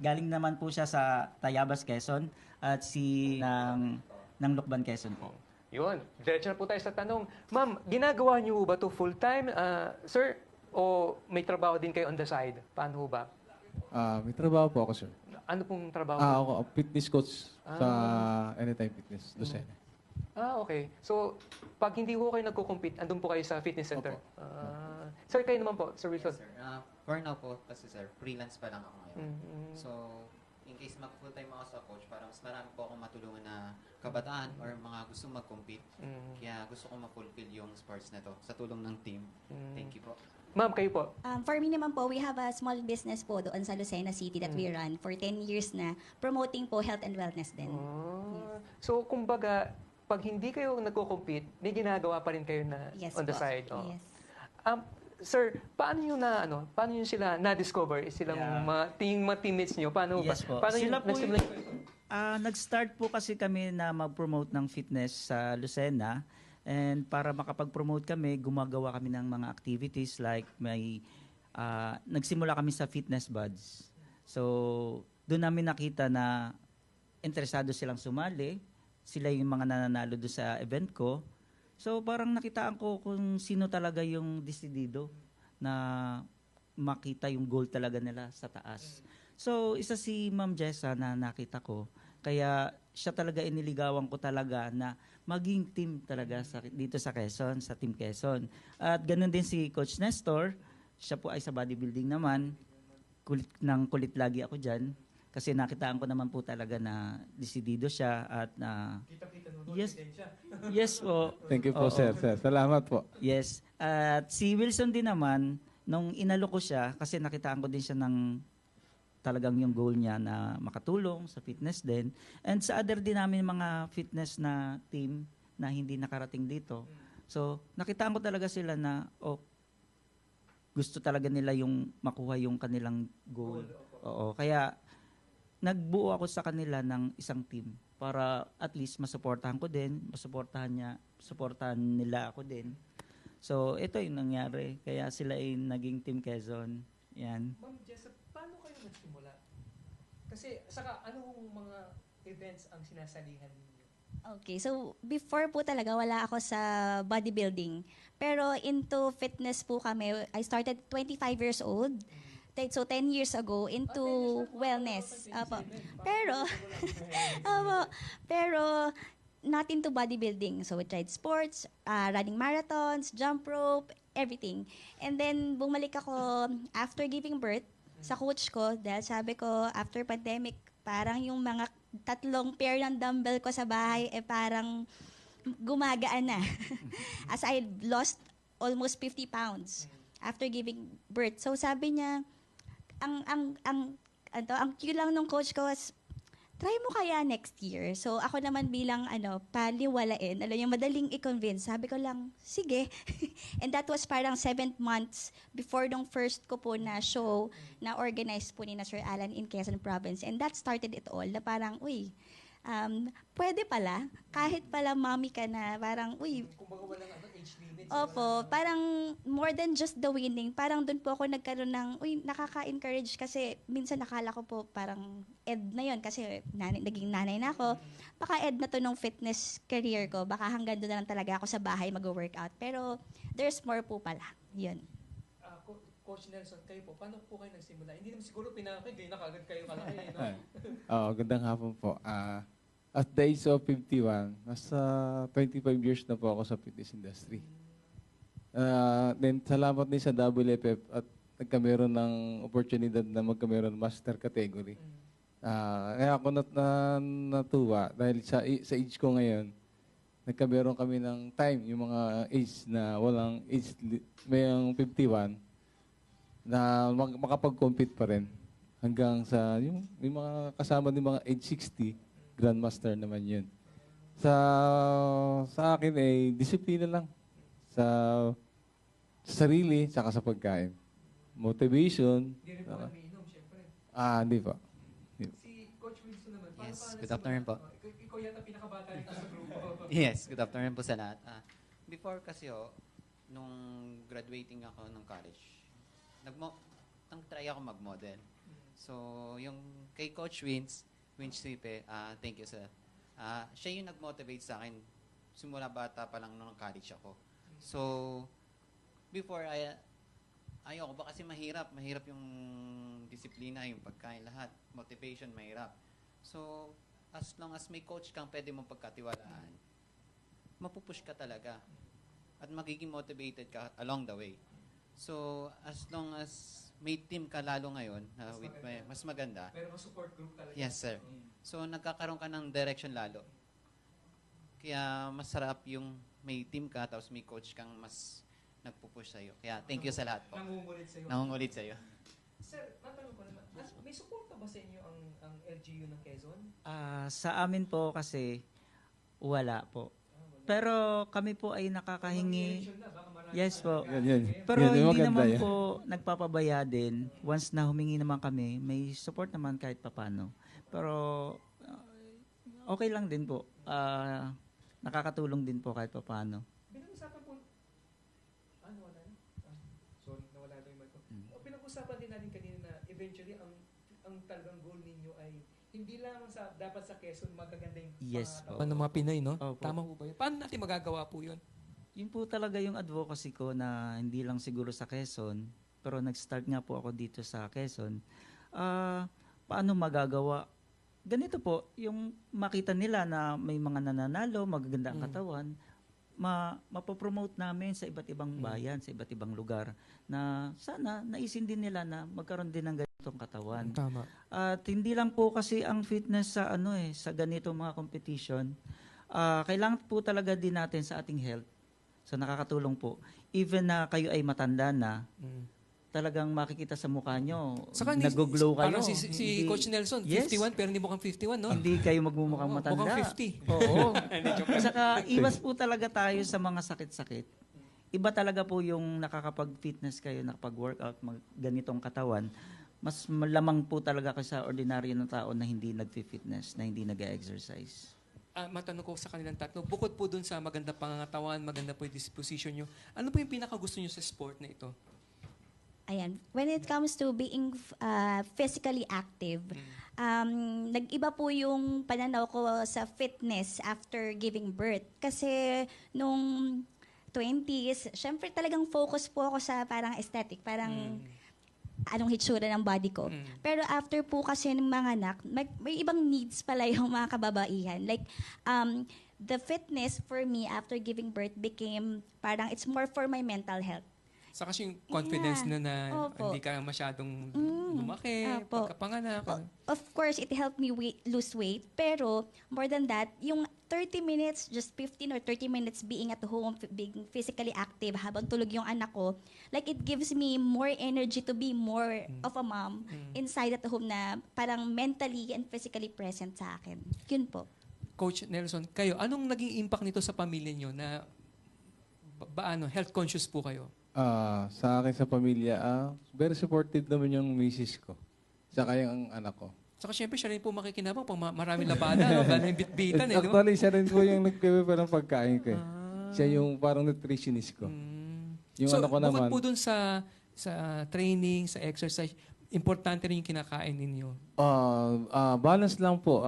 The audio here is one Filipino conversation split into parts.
Galing naman po siya sa Tayabas, Quezon at ng Lukban, Quezon po. Yun. Diretso na po tayo sa tanong. Ma'am, ginagawa niyo ba to full-time, sir? O may trabaho din kayo on the side? Paano ba? May trabaho po ako, sir. Ano pong trabaho? Ako, fitness coach sa Anytime Fitness, Lucena. Okay. So, pag hindi ko kayo nagko-compete, andun po kayo sa fitness center? Opo. Sir, kayo naman po, Sir Wilson. Yes, sir. For now po, kasi sir, freelance pa lang ako ngayon. Mhm. So, in case mag-full-time ako sa coach, parang mas marami po akong matulungan na kabataan or mga gusto mag-compete. Kaya gusto ko ma-fulfill yung sports na to sa tulong ng team. Thank you po. Ma'am, kayo po. For me naman po, we have a small business po doon sa Lucena City that we run for 10 years na promoting po health and wellness din. So, kumbaga, pag hindi kayo nagko-compete, may ginagawa pa rin kayo na Yes on the po. side. Yes. Sir, paano nyo sila na-discover? Silang mga teammates nyo? Paano ba? Yes po. Paano Sila yung po nagsimula? nag-start po kasi kami na mag-promote ng fitness sa Lucena. And para makapag-promote kami, gumagawa kami ng mga activities like nagsimula kami sa fitness buds. So, doon namin nakita na interesado silang sumali. Sila yung mga nananalo doon sa event ko. So, parang nakitaan ko kung sino talaga yung desidido na makita yung goal talaga nila sa taas. So, isa si Ma'am Jessa na nakita ko. Kaya siya talaga iniligawan ko talaga na maging team talaga dito sa Quezon, sa Team Quezon. At ganun din si Coach Nestor. Siya po ay sa bodybuilding naman. Kulit lagi ako dyan. Kasi nakitaan ko naman po talaga na desidido siya at yes po. Thank you po, sir. Salamat po. Yes. At si Wilson din naman, nung inalo ko siya, kasi nakitaan ko din siya ng talagang yung goal niya na makatulong sa fitness din. And sa other din namin mga fitness na team na hindi nakarating dito. So, nakitaan ko talaga sila na, gusto talaga nila yung makuha yung kanilang goal. Oo. Kaya, nagbuo ako sa kanila ng isang team para at least masuportahan ko din, suportahan nila ako din. So, ito yung nangyari. Kaya sila ay naging Team Quezon. Yan. Ma'am Jessa, paano kayo nagsimula? Kasi, anong mga events ang sinasalihan ninyo? Okay, so before po talaga wala ako sa bodybuilding. Pero into fitness po kami. I started 25 years old. So 10 years ago into wellness. Pero not into bodybuilding. So we tried sports, running marathons, jump rope, everything. And then bumalik ako after giving birth sa coach ko dahil sabi ko after pandemic parang yung mga 3 pair ng dumbbell ko sa bahay parang gumagaan na. As I lost almost 50 pounds after giving birth. So sabi niya, ang cue lang nung coach ko was, try mo kaya next year. So ako naman bilang paliwalain, alam yung madaling i-convince. Sabi ko lang, sige. And that was parang 7 months before nung first ko po na show na organized po ni na Sir Alan in Quezon Province. And that started it all. Na parang, pwede pala. Kahit pala mommy ka na, parang, Kumbaga walang age limit. opo, parang more than just the winning, parang doon po ako nagkaroon ng, nakaka-encourage kasi minsan nakala ko po parang na yon kasi naging nanay na ako. Baka na to nung fitness career ko, baka hanggang doon na lang talaga ako sa bahay mag-workout. Pero there's more po pala. Yun. Coach Nelson, kayo po, paano po kayo nagsimula? Hindi naman siguro pinakagay na kagad kayo kalaki, no? Gandang hapon po. At the age of 51, nasa 25 years na po ako sa fitness industry. Then salamat din sa WFF at nagkameron ng oportunidad na magkameron master category. Kaya ako natuwa dahil sa age ko ngayon, nagkameron kami ng time, yung mga age na walang age, may 51, na makapag-compete pa rin hanggang sa yung mga kasama ng mga age 60, grandmaster naman yun. Sa akin disiplina lang sa sarili tsaka sa pagkain. Motivation. Hindi rin po umiinom, syempre. Hindi pa. Si Coach Wilson naman, Yes, paano good afternoon po. Ikaw yata pinakabata rito sa grupo. Yes, good afternoon po sa lahat. Before kasi nung graduating ako ng college, nag-try ako mag-model. So, yung kay Coach Winch Sipe, thank you sir. Siya yung nag-motivate sa akin simula bata pa lang nung college ako. So, before, ayoko ba kasi mahirap yung disiplina, yung pagkain, lahat. Motivation, mahirap. So, as long as may coach kang pwede mong pagkatiwalaan, mapupush ka talaga. At magiging motivated ka along the way. So, as long as may team ka lalo ngayon, mas maganda. Pero support group talaga. Yes, sir. So, nagkakaroon ka ng direction lalo. Kaya masarap yung may team ka, tapos may coach kang mas nagpupush sa'yo. Kaya thank you sa lahat po. Nangungulit sa'yo. Nangungulit sa'yo. Sir, matanong ko naman, may suporta ba sa inyo ang LGU ng Quezon? Sa amin po kasi, wala po. Pero kami po ay nakakahingi. Yes po. Yan. Pero Yan, hindi maganda naman yan. po nagpapabaya din. Once na humingi naman kami, may support naman kahit papano. Pero okay lang din po. Nakakatulong din po kahit papano. Pinag-usapan po, nawala na? Sorry, nawala na yung mic ko. Pinag-usapan din natin kanina na eventually ang talagang goal ninyo ay hindi lang dapat sa Quezon magaganda yung Yes po. ng mga Pinay, no? Opo. Tama po ba yun? Paano natin magagawa po yun? Yun po talaga yung advocacy ko na hindi lang siguro sa Quezon, pero nag-start nga po ako dito sa Quezon. Paano magagawa? Ganito po, yung makita nila na may mga nananalo, magaganda ang katawan, mapopromote namin sa iba't ibang bayan, sa iba't ibang lugar, na sana naisin din nila na magkaroon din ng ganitong katawan. Tama. At hindi lang po kasi ang fitness sa sa ganitong mga competition. Kailangan po talaga din natin sa ating health. So nakakatulong po. Even na kayo ay matanda na, talagang makikita sa mukha nyo, nag-glow kayo. Parang si Coach Nelson, Yes. 51 pero hindi mukhang 51, no? Hindi kayo magmumukhang Oo, matanda. mukhang 50. Oo. Saka iwas po talaga tayo sa mga sakit-sakit. Iba talaga po yung nakakapag-fitness kayo, nakapag-workout, ganitong katawan. Mas malamang po talaga kayo sa ordinaryo ng tao na hindi nag-fitness, na hindi nag-exercise. Matanong ko sa kanilang tatlo, bukod po dun sa maganda pangangatawan, maganda po yung disposition nyo, ano po yung pinakagusto nyo sa sport na ito? Ayan. When it comes to being physically active, nag-iba po yung pananaw ko sa fitness after giving birth. Kasi nung 20s, syempre talagang focus po ako sa parang aesthetic, parang anong hitsura ng body ko. Pero after po kasi ng mga anak, may ibang needs pala yung mga kababaihan. Like, the fitness for me after giving birth became parang it's more for my mental health. Sa kasi yung confidence Yeah. na Opo. hindi ka masyadong lumaki, Opo. pagkapanganak. Of course, it helped me lose weight. Pero, more than that, yung 30 minutes, just 15 or 30 minutes being at home, being physically active habang tulog yung anak ko, like it gives me more energy to be more of a mom inside at home na parang mentally and physically present sa akin. Yun po. Coach Nelson, kayo, anong naging impact nito sa pamilya nyo na health conscious po kayo? Sa akin sa pamilya, very supportive naman yung misis ko. Saka yung anak ko. Saka syempre siya rin po makikinabang pag maraming labada, no? Gano'n yung bitbitan, eh, di ba? Actually, siya rin po yung nag-prepare ng pagkain ko. Siya yung parang nutritionist ko. Yung So, ano ko bukod naman, po dun sa training, sa exercise, importante rin yung kinakain ninyo. balance lang po.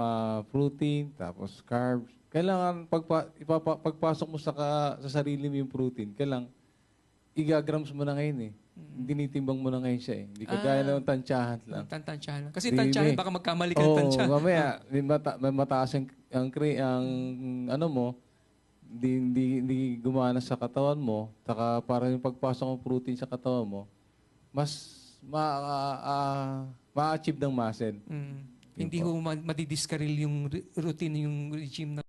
Protein, tapos carbs. Kailangan pagpasok mo sa sarili mo yung protein, kailangan igagrams mo na ngayon eh. Dinitimbang mo na ngayon siya eh. Hindi ka gaya ng tansyahan lang. Tansyahan lang. Kasi tansyahan, baka magkamali ka ng tansyahan. mamaya, may mataas ang ano mo, hindi gumana sa katawan mo, saka para yung pagpasok ng protein sa katawan mo, mas ma-achieve ng muscle. Hindi ho madidiskaril yung routine, yung regime na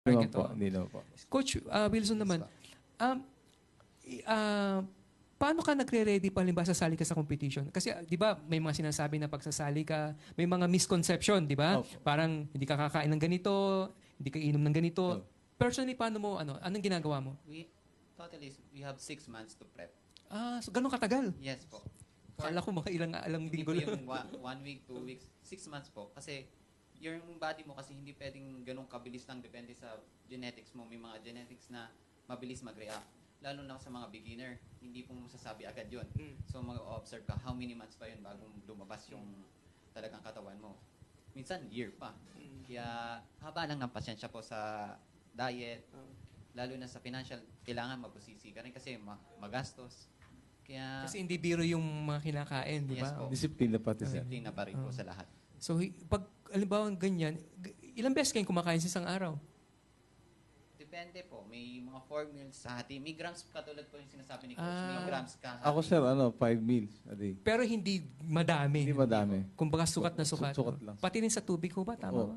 Hindi naman po. Coach Wilson naman, paano ka nagre-ready palimba sasali ka sa competition? Kasi di ba may mga sinasabi na pagsasali ka, may mga misconception, di ba? Opo. Parang hindi ka kakain ng ganito, hindi ka inom ng ganito. Personally, paano mo, anong ginagawa mo? We have 6 months to prep. So ganun katagal? Yes po. Kala ko mga ilang Hindi linggo po lang. yung 1 week, 2 weeks, 6 months po. Kasi yung body mo kasi hindi pwedeng ganun kabilis lang depende sa genetics mo. May mga genetics na mabilis mag-react. lalo na sa mga beginner, hindi po masasabi agad yun. Mm. So mag-observe ka, how many months pa yun bago lumabas yung talagang katawan mo. Minsan, year pa. Mm. Kaya haba lang ng pasyensya po sa diet, Oh. lalo na sa financial, kailangan magbusisi ka rin kasi magastos. Kaya, Kasi hindi biro yung mga kinakain, di ba? Yes po. Disiplina pati, sir. disiplina pa rin po sa lahat. So, pag, alimbawa, ganyan, ilang beses kayong kumakain sa isang araw? Depende po. May mga 4 meals sa hati. May grams, katulad po yung sinasabi ni Coach. Ah. May grams ka hati. Ako, sir, 5 meals a day. Pero hindi madami. Hindi madami. Kumbaga sukat na sukat. Sukat lang. Pati rin sa tubig ko ba? Tama ba?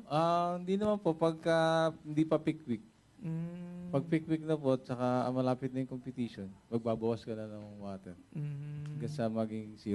Hindi naman po. Pagka hindi pa peak week. Mm. Pag peak week na po, tsaka malapit na yung competition, magbabawas ka na ng water. Mm. Hanggang sa maging 0.